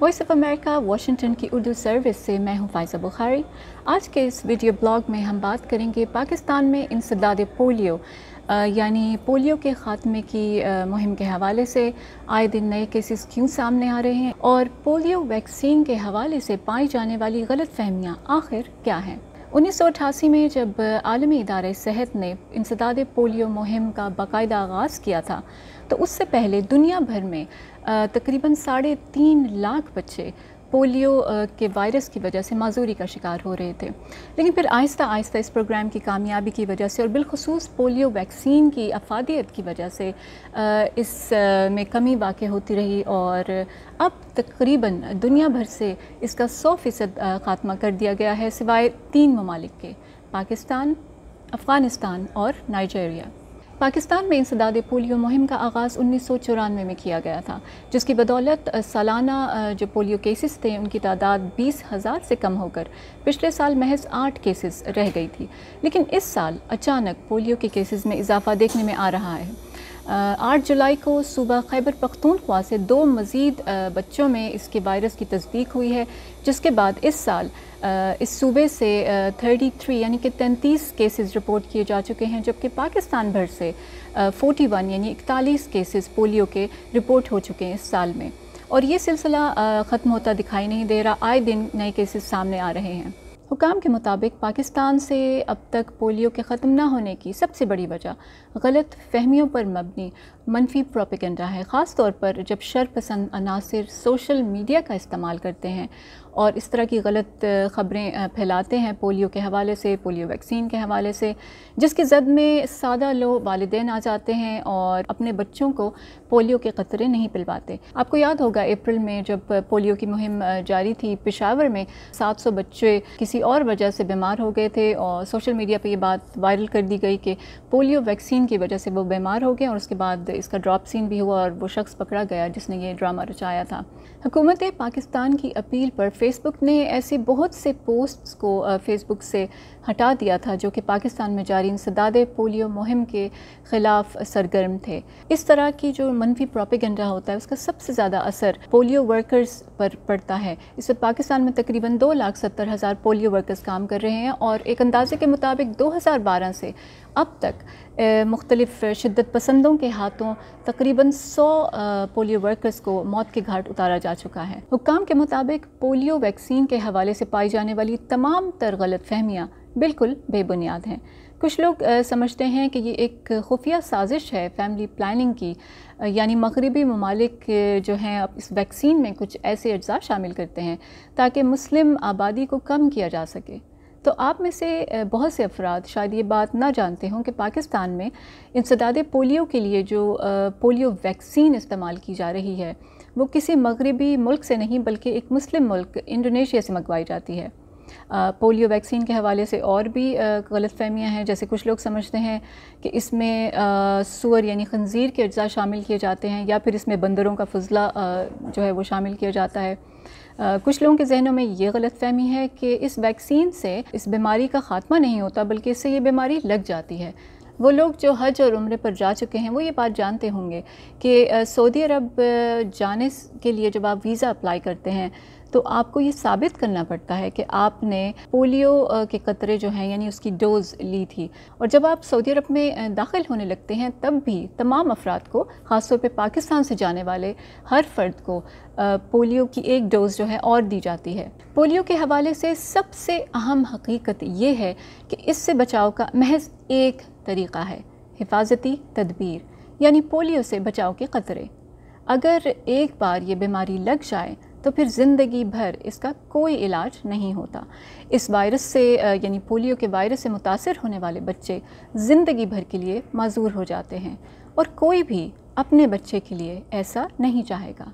Voice of America Washington की Urdu service से मैं हूं फ़ाइज़ा बुखारी। आज के इस वीडियो ब्लॉग में हम बात करेंगे पाकिस्तान में इंसदाद पोलियो यानी पोलियो के ख़ात्मे की मुहिम के हवाले से आए दिन नए केसेस क्यों सामने आ रहे हैं और पोलियो वैक्सीन के हवाले से पाई जाने वाली गलत फहमियाँ आखिर क्या हैं। 1988 में जब आलमी इदारे सेहत ने इंसदाद पोलियो मुहिम का बाकायदा आगाज़ किया था तो उससे पहले दुनिया भर में तकरीबन 3.5 लाख बच्चे पोलियो के वायरस की वजह से माजूरी का शिकार हो रहे थे। लेकिन फिर आहिस्ता आहिस्ता इस प्रोग्राम की कामयाबी की वजह से और बिलखुसूस पोलियो वैक्सीन की अफादियत की वजह से इस में कमी वाक़ई होती रही और अब तकरीबन दुनिया भर से इसका 100% ख़ात्मा कर दिया गया है सिवाय 3 ममालिक के, पाकिस्तान, अफ़गानिस्तान और नाइजीरिया। पाकिस्तान में इंसदाद पोलियो मुहिम का आगाज़ 1994 में किया गया था, जिसकी बदौलत सालाना जो पोलियो केसेस थे उनकी तादाद 20,000 से कम होकर पिछले साल महज 8 केसेस रह गई थी। लेकिन इस साल अचानक पोलियो के केसेस में इजाफ़ा देखने में आ रहा है। 8 जुलाई को सूबा खैबर पख्तूनख्वा से 2 मज़ीद बच्चों में इसके वायरस की तस्दीक हुई है, जिसके बाद इस साल इस सूबे से 33 यानी कि 33 केसेस रिपोर्ट किए जा चुके हैं, जबकि पाकिस्तान भर से 41 यानी 41 केसेस पोलियो के रिपोर्ट हो चुके हैं इस साल में। और ये सिलसिला ख़त्म होता दिखाई नहीं दे रहा, आए दिन नए केसेस सामने आ रहे हैं। हुकाम के मुताबिक पाकिस्तान से अब तक पोलियो के ख़त्म न होने की सबसे बड़ी वजह गलत फहमियों पर मबनी मनफी प्रोपेगेंडा है, ख़ास तौर पर जब शरपसंद अनासिर सोशल मीडिया का इस्तेमाल करते हैं और इस तरह की गलत ख़बरें फैलाते हैं पोलियो के हवाले से, पोलियो वैक्सीन के हवाले से, जिसकी ज़द में सादा लोग वालिदैन आ जाते हैं और अपने बच्चों को पोलियो के क़तरे नहीं पिलवाते। आपको याद होगा अप्रैल में जब पोलियो की मुहिम जारी थी, पेशावर में 700 बच्चे किसी और वजह से बीमार हो गए थे और सोशल मीडिया पर यह बात वायरल कर दी गई कि पोलियो वैक्सीन की वजह से वो बीमार हो गए और उसके बाद इसका ड्रॉप सीन भी हुआ और वो शख्स पकड़ा गया जिसने ये ड्रामा रचाया था। हुकूमत पाकिस्तान की अपील पर फेसबुक ने ऐसे बहुत से पोस्ट्स को फेसबुक से हटा दिया था जो कि पाकिस्तान में जारी इंसदाद पोलियो मुहिम के ख़िलाफ़ सरगर्म थे। इस तरह की जो मनफी प्रोपेगेंडा होता है उसका सबसे ज़्यादा असर पोलियो वर्कर्स पर पड़ता है। इस वक्त पाकिस्तान में तकरीबन 2,70,000 पोलियो वर्कर्स काम कर रहे हैं और एक अंदाजे के मुताबिक 2012 से अब तक मुख्तलिफ शिद्दत पसंदों के हाथों तकरीबन 100 पोलियो वर्कर्स को मौत के घाट उतारा जा चुका है। हुक्काम के मुताबिक पोलियो वैक्सीन के हवाले से पाई जाने वाली तमाम तर गलत फहमियाँ बिल्कुल बेबुनियाद हैं। कुछ लोग समझते हैं कि ये एक खुफिया साजिश है फैमिली प्लानिंग की, यानी मगरिबी ममालिक जो हैं अब इस वैक्सीन में कुछ ऐसे अज्जा शामिल करते हैं ताकि मुस्लिम आबादी को कम किया जा सके। तो आप में से बहुत से अफराद शायद ये बात ना जानते हों कि पाकिस्तान में इंसदाद पोलियो के लिए जो पोलियो वैक्सीन इस्तेमाल की जा रही है वो किसी मगरिबी मुल्क से नहीं बल्कि एक मुस्लिम मुल्क इंडोनेशिया से मंगवाई जाती है। पोलियो वैक्सीन के हवाले से और भी गलत फहमियाँ हैं, जैसे कुछ लोग समझते हैं कि इसमें सूअर यानी खंजीर के अज्जा शामिल किए जाते हैं या फिर इसमें बंदरों का फजला जो है वो शामिल किया जाता है। कुछ लोगों के जहनों में ये गलत फहमी है कि इस वैक्सीन से इस बीमारी का ख़ात्मा नहीं होता बल्कि इससे ये बीमारी लग जाती है। वो लोग जो हज और उम्रे पर जा चुके हैं वो ये बात जानते होंगे कि सऊदी अरब जाने के लिए जब आप वीज़ा अप्लाई करते हैं तो आपको ये साबित करना पड़ता है कि आपने पोलियो के क़तरे जो हैं यानी उसकी डोज़ ली थी। और जब आप सऊदी अरब में दाखिल होने लगते हैं तब भी तमाम अफराद को, ख़ास तौर पे पाकिस्तान से जाने वाले हर फ़र्द को पोलियो की एक डोज़ जो है और दी जाती है। पोलियो के हवाले से सबसे अहम हकीकत ये है कि इससे बचाव का महज एक तरीक़ा है, हिफाजती तदबीर, यानी पोलियो से बचाव के क़तरे। अगर एक बार ये बीमारी लग जाए तो फिर ज़िंदगी भर इसका कोई इलाज नहीं होता। इस वायरस से यानी पोलियो के वायरस से मुतासिर होने वाले बच्चे ज़िंदगी भर के लिए माजूर हो जाते हैं और कोई भी अपने बच्चे के लिए ऐसा नहीं चाहेगा।